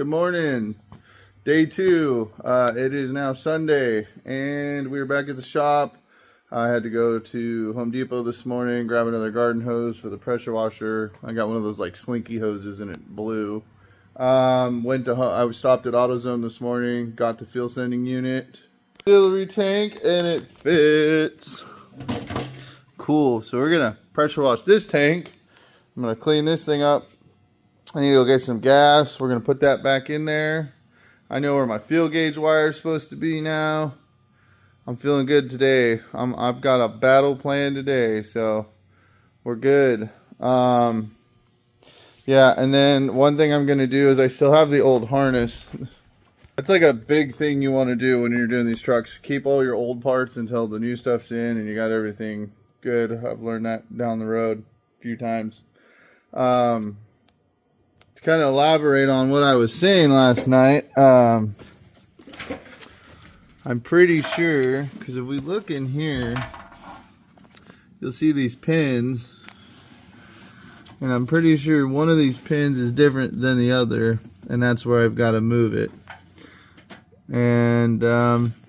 Good morning. Day 2. It is now Sunday, and we're back at the shop. I had to go to Home Depot this morning, grab another garden hose for the pressure washer. I got one of those like slinky hoses, and it blew. I stopped at AutoZone this morning, got the fuel sending unit, auxiliary tank, and it fits. Cool. So we're gonna pressure wash this tank. I'm gonna clean this thing up. I need to go get some gas. We're going to put that back in there. I know where my fuel gauge wire is supposed to be now. I'm feeling good today. I've got a battle plan today, so we're good. Yeah, and then one thing I'm going to do is I still have the old harness. That's like a big thing you want to do when you're doing these trucks. Keep all your old parts until the new stuff's in and you got everything good. I've learned that down the road a few times. To kind of elaborate on what I was saying last night, I'm pretty sure, because if we look in here, you'll see these pins, and I'm pretty sure one of these pins is different than the other, and that's where I've got to move it. And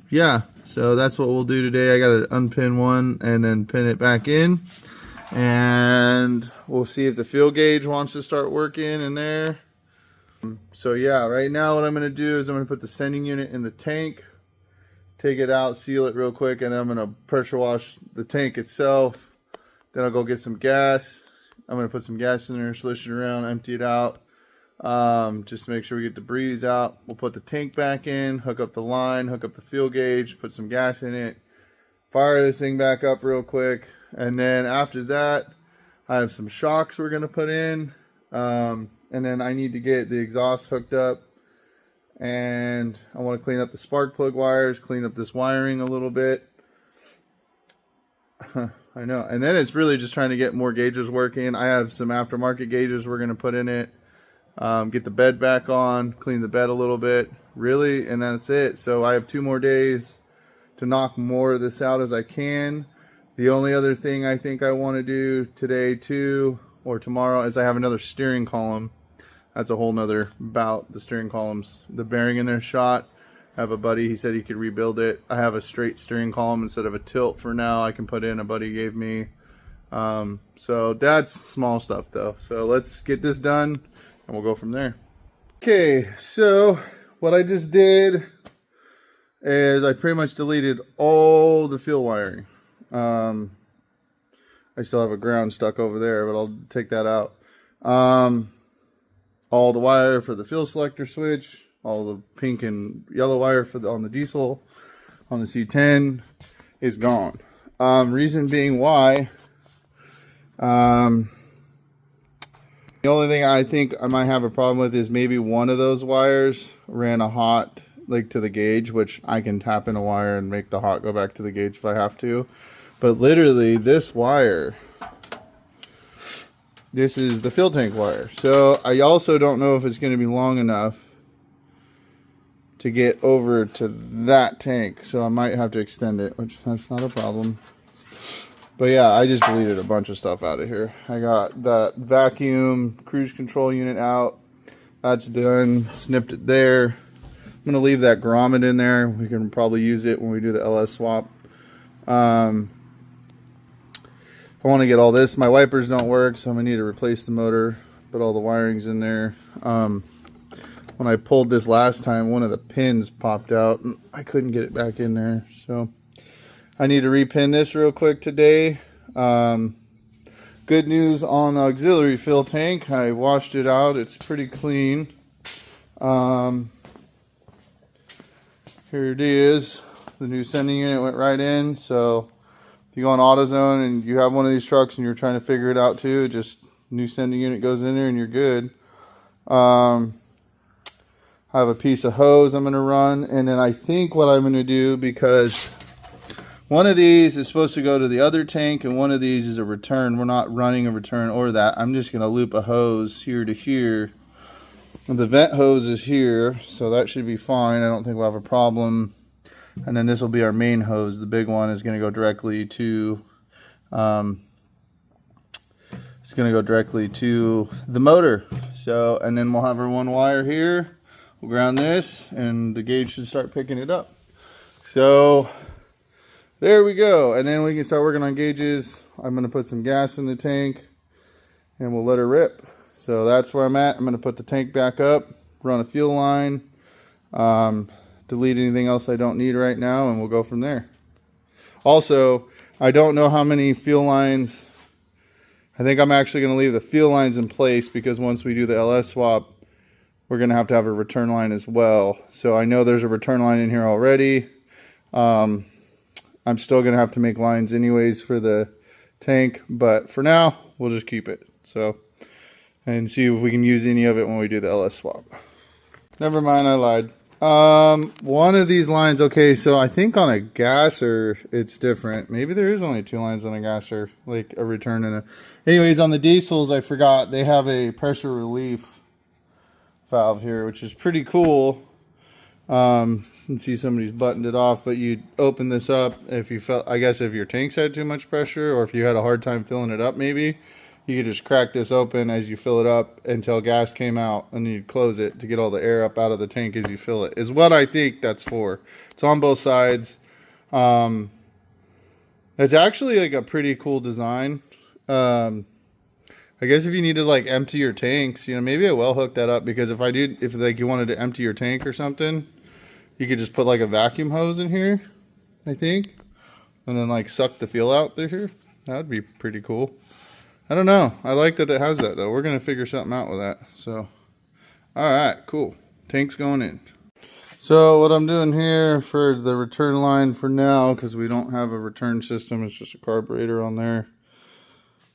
yeah, so that's what we'll do today. I got to unpin one and then pin it back in. And we'll see if the fuel gauge wants to start working in there. So yeah, right now what I'm going to do is I'm going to put the sending unit in the tank, take it out, seal it real quick, and then I'm going to pressure wash the tank itself. Then I'll go get some gas. I'm going to put some gas in there, swish it around, empty it out, just to make sure we get the breeze out. We'll put the tank back in, hook up the line, hook up the fuel gauge, put some gas in it, fire this thing back up real quick. And then after that, I have some shocks we're going to put in. And then I need to get the exhaust hooked up. And I want to clean up the spark plug wires, clean up this wiring a little bit. I know. And then it's really just trying to get more gauges working. I have some aftermarket gauges we're going to put in it. Get the bed back on, clean the bed a little bit. Really, and that's it. So I have 2 more days to knock more of this out as I can. The only other thing I think I want to do today too, or tomorrow, is I have another steering column. That's a whole nother bout. The steering columns, the bearing in there shot. I have a buddy, he said he could rebuild it. I have a straight steering column instead of a tilt for now. I can put in, a buddy gave me. So that's small stuff though. So let's get this done and we'll go from there. Okay, so what I just did is I pretty much deleted all the fuel wiring. I still have a ground stuck over there, but I'll take that out. All the wire for the fuel selector switch, all the pink and yellow wire for on the diesel, on the C10 is gone. Reason being why, the only thing I think I might have a problem with is maybe one of those wires ran a hot like to the gauge, which I can tap in a wire and make the hot go back to the gauge if I have to. But literally this wire, this is the fuel tank wire. So I also don't know if it's going to be long enough to get over to that tank. So I might have to extend it, which that's not a problem. But yeah, I just deleted a bunch of stuff out of here. I got that vacuum cruise control unit out. That's done. Snipped it there. I'm going to leave that grommet in there. We can probably use it when we do the LS swap. I want to get all this. My wipers don't work, so I'm going to need to replace the motor. Put all the wirings in there. When I pulled this last time, one of the pins popped out, and I couldn't get it back in there. So I need to repin this real quick today. Good news on the auxiliary fill tank. I washed it out. It's pretty clean. Here it is. The new sending unit went right in. So if you go on AutoZone and you have one of these trucks and you're trying to figure it out too, just new sending unit goes in there and you're good. I have a piece of hose I'm going to run, and then I think what I'm going to do, because one of these is supposed to go to the other tank and one of these is a return. We're not running a return or that. I'm just going to loop a hose here to here. And the vent hose is here, so that should be fine. I don't think we'll have a problem. And then this will be our main hose. The big one is going to go directly to it's going to go directly to the motor. So, and then we'll have our one wire here, We'll ground this and the gauge should start picking it up. So there we go. And then we can start working on gauges. I'm going to put some gas in the tank and we'll let her rip. So that's where I'm at. I'm going to put the tank back up, run a fuel line, delete anything else I don't need right now, and we'll go from there. Also, I don't know how many fuel lines. I think I'm actually going to leave the fuel lines in place because once we do the LS swap, we're going to have a return line as well. So I know there's a return line in here already. I'm still going to have to make lines anyways for the tank, but for now, we'll just keep it. So, and see if we can use any of it when we do the LS swap. Never mind, I lied. One of these lines, okay, so I think on a gasser it's different. Maybe there is only 2 lines on a gasser, like a return and a... Anyways, on the diesels, I forgot, they have a pressure relief valve here, which is pretty cool. You can see somebody's buttoned it off, but you open this up if you felt, I guess if your tanks had too much pressure or if you had a hard time filling it up, maybe you could just crack this open as you fill it up until gas came out, and you'd close it to get all the air up out of the tank as you fill it, is what I think that's for. It's on both sides. It's actually like a pretty cool design. I guess if you need to like empty your tanks, you know, maybe I will hook that up, because if like you wanted to empty your tank or something, you could just put like a vacuum hose in here, I think, and then like suck the fuel out through here. That would be pretty cool. I don't know. I like that it has that though. We're going to figure something out with that. So, all right, cool. Tank's going in. So what I'm doing here for the return line for now, because we don't have a return system, it's just a carburetor on there.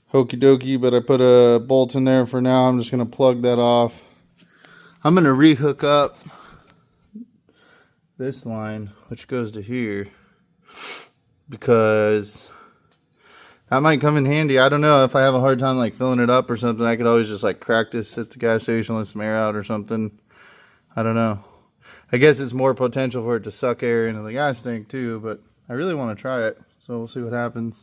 Hokey dokey, but I put a bolt in there for now. I'm just going to plug that off. I'm going to re-hook up this line, which goes to here, because that might come in handy. I don't know, if I have a hard time like filling it up or something, I could always just like crack this at the gas station, let some air out or something. I don't know. I guess it's more potential for it to suck air into the gas tank too, but I really want to try it. So we'll see what happens.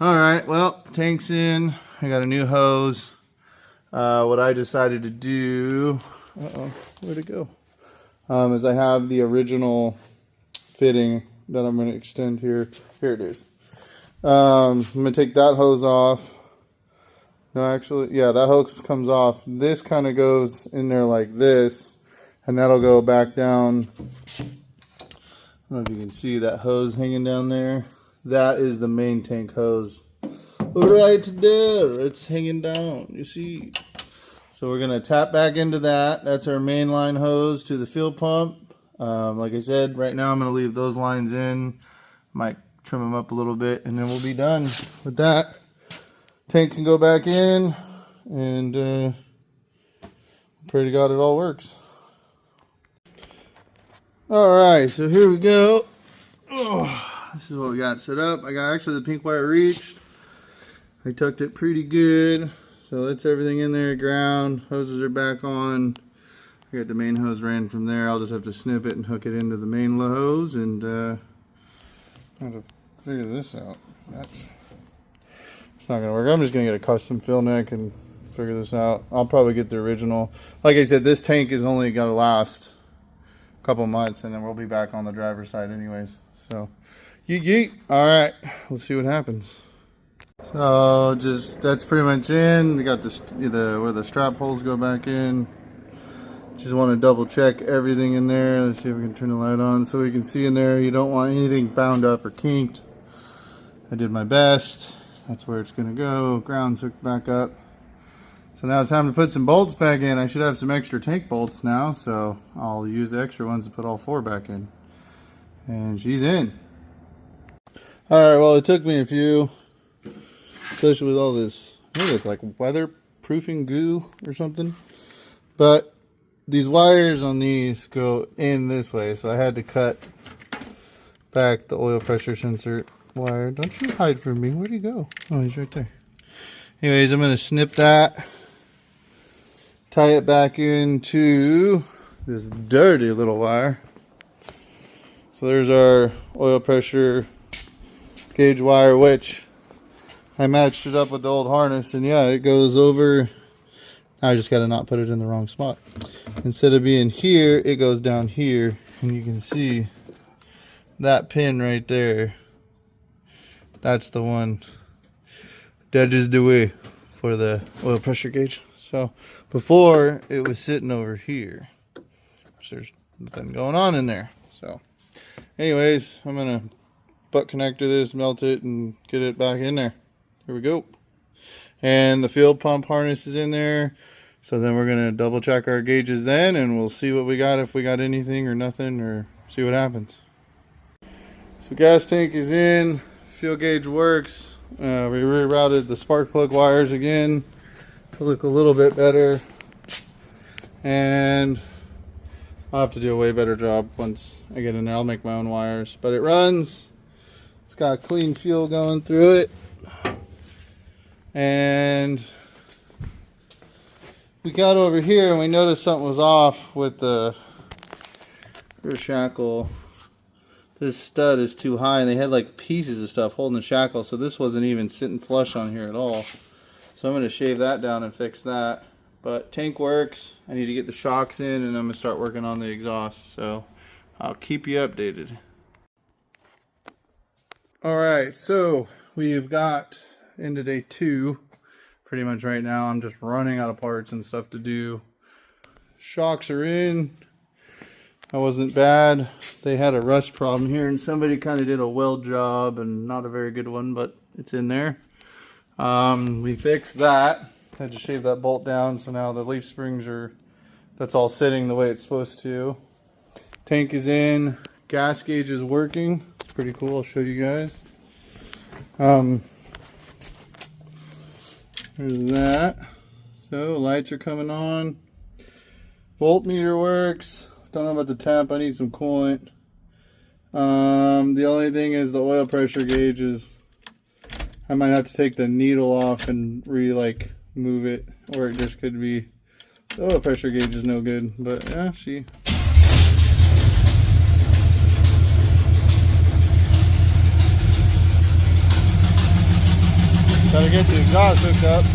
All right, well, tank's in. I got a new hose. What I decided to do, where'd it go? Is I have the original fitting that I'm going to extend here. Here it is. I'm going to take that hose off. No, actually, yeah, that hose comes off. This kind of goes in there like this, and that'll go back down. I don't know if you can see that hose hanging down there. That is the main tank hose. Right there, it's hanging down, you see. So we're going to tap back into that. That's our main line hose to the fuel pump. Like I said, right now I'm going to leave those lines in. Might trim them up a little bit, and then we'll be done with that. Tank can go back in, and pray to God it all works. Alright, so here we go. Oh, this is what we got set up. I got actually the pink wire reached. I tucked it pretty good. So that's everything in there. Ground, hoses are back on. I got the main hose ran from there. I'll just have to snip it and hook it into the main hose, and have to figure this out. It's not gonna work. I'm just gonna get a custom fill neck and figure this out. I'll probably get the original. Like I said, this tank is only gonna last a couple months, and then we'll be back on the driver's side anyways. So, yeet. All right, let's see what happens. So that's pretty much in. We got where the strap holes go back in. Just want to double check everything in there. Let's see if we can turn the light on so we can see in there. You don't want anything bound up or kinked. I did my best. That's where it's going to go. Ground's hooked back up. So now it's time to put some bolts back in. I should have some extra tank bolts now, so I'll use the extra ones to put all 4 back in. And she's in. Alright, well, it took me a few, especially with all this, I think it's like weatherproofing goo or something. But these wires on these go in this way, so I had to cut back the oil pressure sensor wire. Don't you hide from me. Where'd he go? Oh, he's right there. Anyways, I'm going to snip that, tie it back into this dirty little wire. So there's our oil pressure gauge wire, which I matched it up with the old harness, and yeah, it goes over I just got to not put it in the wrong spot. Instead of being here, it goes down here, and you can see that pin right there. That's the one that is the way for the oil pressure gauge. So before it was sitting over here, which there's nothing going on in there. So anyways, I'm gonna butt connector this, melt it, and get it back in there. Here we go. And the fuel pump harness is in there. So then we're gonna double check our gauges then, and we'll see what we got, if we got anything or nothing, or see what happens. So gas tank is in, fuel gauge works. We rerouted the spark plug wires again to look a little bit better, and I'll have to do a way better job once I get in there. I'll make my own wires, but it runs. It's got clean fuel going through it, and we got over here and we noticed something was off with the rear shackle. This stud is too high, and they had like pieces of stuff holding the shackle, so this wasn't even sitting flush on here at all. So I'm going to shave that down and fix that. But tank works. I need to get the shocks in, and I'm going to start working on the exhaust. So I'll keep you updated. Alright, so we've got into day 2 pretty much right now. I'm just running out of parts and stuff to do. Shocks are in. That wasn't bad. They had a rust problem here, and somebody kind of did a weld job, and not a very good one, but it's in there. We fixed that. Had to shave that bolt down, so now the leaf springs are, that's all sitting the way it's supposed to. Tank is in. Gas gauge is working. It's pretty cool. I'll show you guys. There's that. So lights are coming on. Voltmeter works. Don't know about the temp. I need some coolant. The only thing is the oil pressure gauge is, I might have to take the needle off and move it, or it just could be the oil pressure gauge is no good. But yeah, gotta get the exhaust hooked up.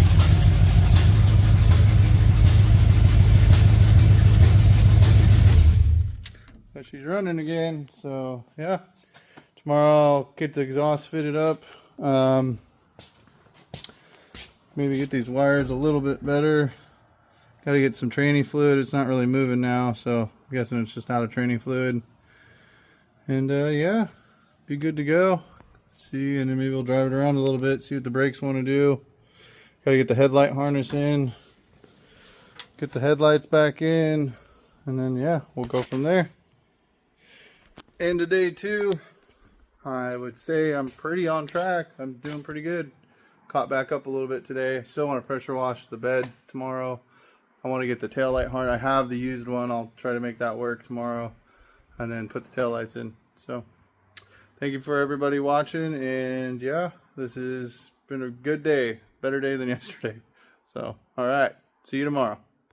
But she's running again, so yeah. Tomorrow I'll get the exhaust fitted up. Maybe get these wires a little bit better. Gotta get some training fluid. It's not really moving now, so I'm guessing it's just out of training fluid. And yeah, be good to go. See, and then maybe we'll drive it around a little bit, see what the brakes want to do. Gotta get the headlight harness in, get the headlights back in, and then yeah, we'll go from there. End of day 2. I would say I'm pretty on track. I'm doing pretty good. Caught back up a little bit today. I still want to pressure wash the bed tomorrow. I want to get the taillight harness. I have the used one. I'll try to make that work tomorrow, and then put the taillights in. So thank you for everybody watching, and yeah, this has been a good day. Better day than yesterday. So all right, see you tomorrow.